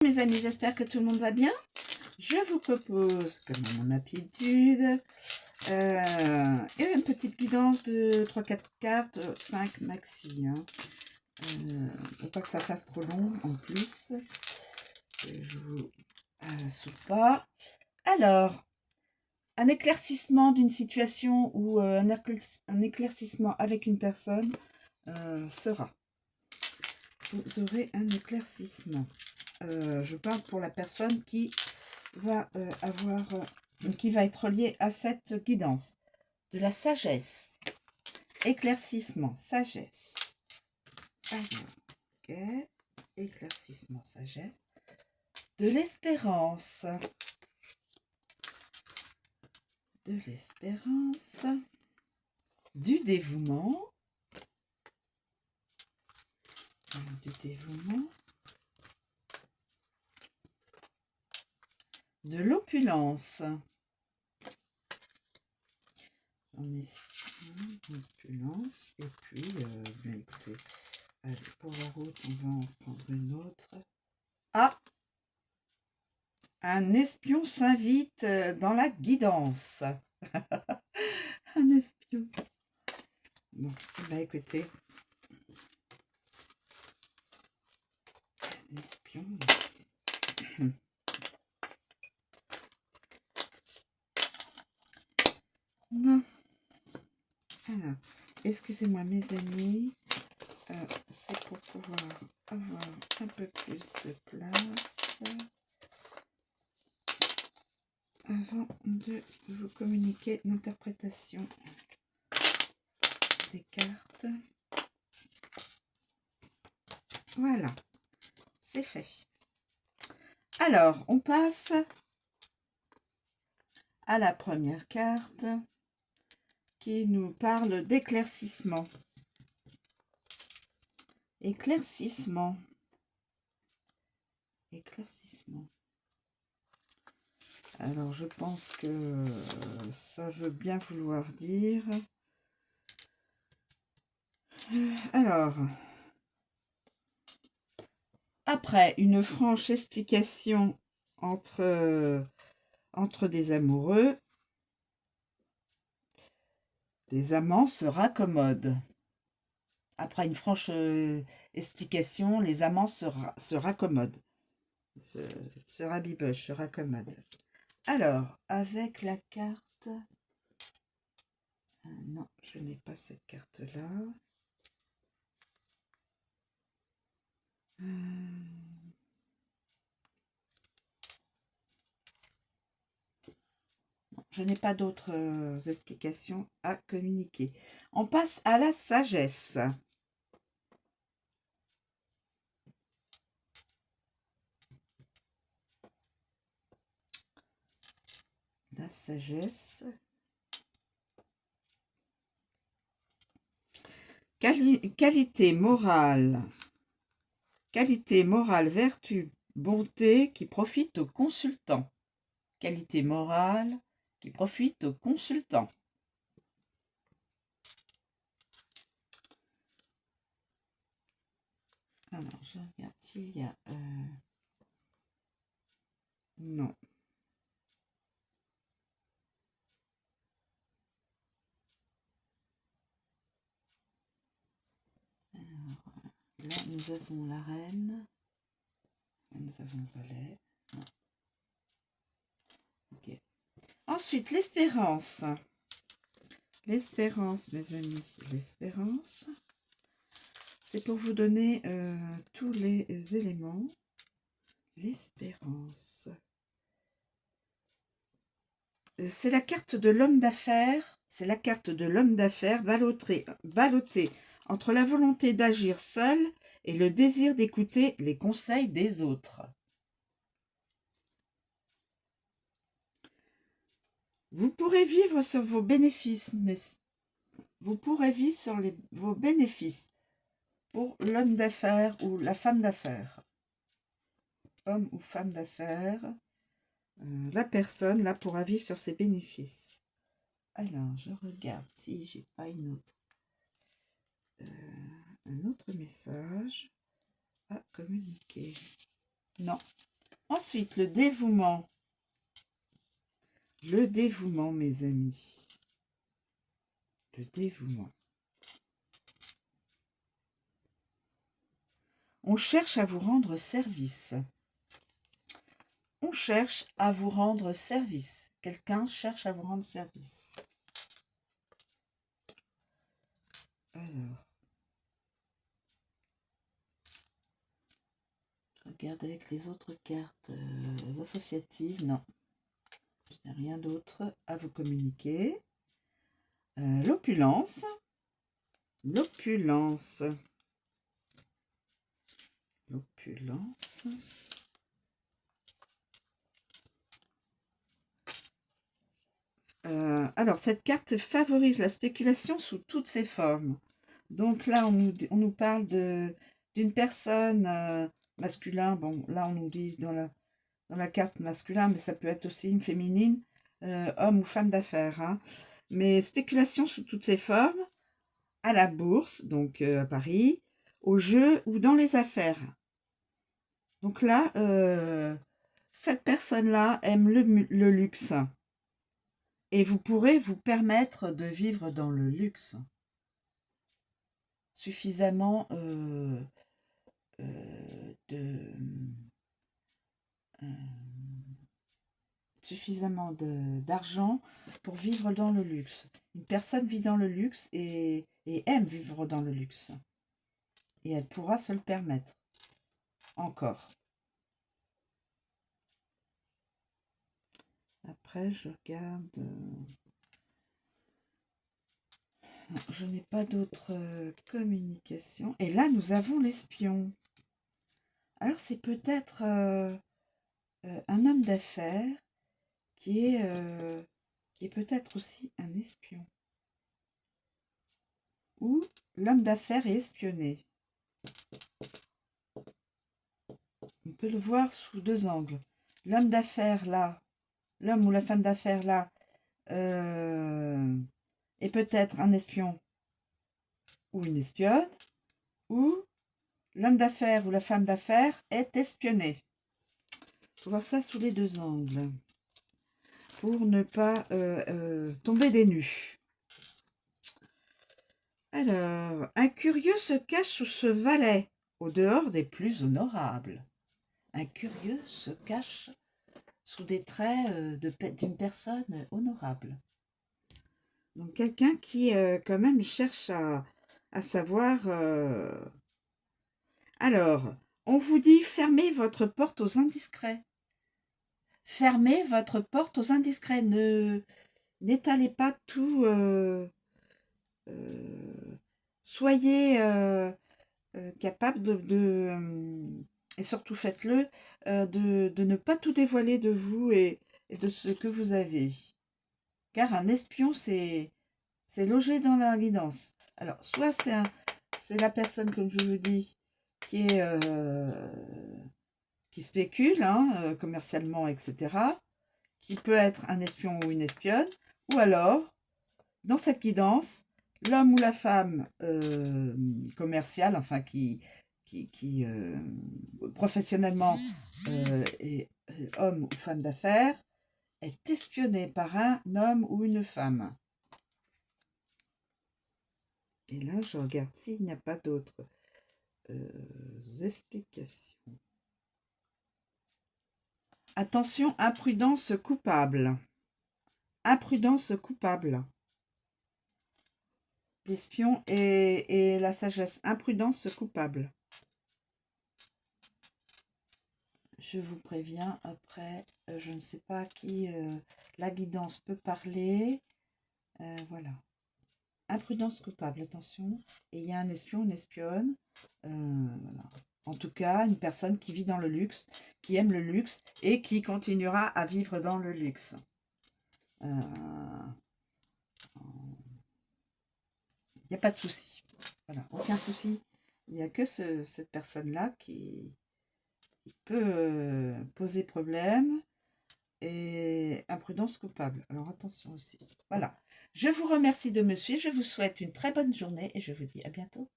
Mes amis, j'espère que tout le monde va bien. Je vous propose, comme à mon habitude, une petite guidance de 3-4 cartes, 5 maxi. Faut pas que ça fasse trop long en plus. Je vous saoule pas. Alors, un éclaircissement d'une situation ou un éclaircissement avec une personne sera. Vous aurez un éclaircissement. Je parle pour la personne qui va qui va être liée à cette guidance. De la sagesse, éclaircissement, sagesse. Alors, ok, éclaircissement, sagesse. De l'espérance, du dévouement, de l'opulence. On est opulence, et puis, bien écoutez, pour la route, on va en prendre une autre. Ah, un espion s'invite dans la guidance. Un espion. Bon, bah écoutez. Un espion. Bon. Alors, excusez-moi mes amis. C'est pour pouvoir avoir un peu plus de place avant de vous communiquer l'interprétation des cartes. Voilà, c'est fait. Alors, on passe à la première carte qui nous parle d'éclaircissement. Éclaircissement. Alors, je pense que ça veut bien vouloir dire... Alors, après une franche explication entre des amoureux, les amants se raccommodent. Après une franche explication, les amants se raccommodent. Se rabibochent, se raccommodent. Alors, avec la carte... non, je n'ai pas cette carte-là. Je n'ai pas d'autres explications à communiquer. On passe à la sagesse. La sagesse. Qualité morale, vertu, bonté qui profite aux consultants. Qualité morale qui profite aux consultants. Alors, je regarde s'il y a... non. Alors, là, nous avons la reine. Nous avons le valet. Non. Ok. Ensuite, l'espérance. L'espérance, mes amis. L'espérance. C'est pour vous donner tous les éléments. L'espérance. C'est la carte de l'homme d'affaires. C'est la carte de l'homme d'affaires ballottée entre la volonté d'agir seul et le désir d'écouter les conseils des autres. Vous pourrez vivre sur vos bénéfices, mais vous pourrez vivre sur vos bénéfices pour l'homme d'affaires ou la femme d'affaires. Homme ou femme d'affaires, la personne là pourra vivre sur ses bénéfices. Alors, je regarde si j'ai pas un autre message à communiquer. Non. Ensuite, le dévouement. Le dévouement, mes amis. Le dévouement. On cherche à vous rendre service. On cherche à vous rendre service. Quelqu'un cherche à vous rendre service. Alors. Je regarde avec les autres cartes associatives. Non. Je n'ai rien d'autre à vous communiquer. L'opulence. L'opulence. L'opulence. Alors, cette carte favorise la spéculation sous toutes ses formes. Donc là, on nous parle d'une personne masculin. Bon, là, on nous dit dans la carte masculin, mais ça peut être aussi une féminine, homme ou femme d'affaires. Hein. Mais spéculation sous toutes ses formes, à la bourse, donc à Paris, au jeu ou dans les affaires. Donc là, cette personne-là aime le luxe. Et vous pourrez vous permettre de vivre dans le luxe. Suffisamment d'argent pour vivre dans le luxe. Une personne vit dans le luxe et aime vivre dans le luxe. Et elle pourra se le permettre. Encore. Après, je regarde... Non, je n'ai pas d'autres communications. Et là, nous avons l'espion. Alors, c'est peut-être un homme d'affaires qui est peut-être aussi un espion. Ou l'homme d'affaires est espionné. On peut le voir sous deux angles. L'homme d'affaires là, l'homme ou la femme d'affaires là, est peut-être un espion ou une espionne, ou l'homme d'affaires ou la femme d'affaires est espionné. Il faut voir ça sous les deux angles pour ne pas tomber des nues. Alors, un curieux se cache sous ce valet, au dehors des plus honorables. Un curieux se cache sous des traits d'une personne honorable. Donc, quelqu'un qui, quand même, cherche à savoir... Alors, on vous dit, fermez votre porte aux indiscrets. Fermez votre porte aux indiscrets. N'étalez pas tout... soyez capable et surtout faites-le, de ne pas tout dévoiler de vous et de ce que vous avez. Car un espion, c'est logé dans la guidance. Alors, soit c'est la personne, comme je vous dis, qui spécule, hein, commercialement, etc., qui peut être un espion ou une espionne, ou alors, dans cette guidance, l'homme ou la femme commerciale, enfin qui professionnellement est homme ou femme d'affaires, est espionné par un homme ou une femme. Et là, je regarde s'il n'y a pas d'autres explications. Attention, imprudence coupable. Imprudence coupable. L'espion et la sagesse. Imprudence coupable. Je vous préviens, après, je ne sais pas à qui la guidance peut parler. Voilà. Imprudence coupable, attention. Et il y a un espion, une espionne. Voilà. En tout cas, une personne qui vit dans le luxe, qui aime le luxe et qui continuera à vivre dans le luxe. Il n'y a pas de souci. Voilà, aucun souci. Il n'y a que cette personne-là qui peut poser problème et imprudence coupable. Alors attention aussi. Voilà. Je vous remercie de me suivre. Je vous souhaite une très bonne journée et je vous dis à bientôt.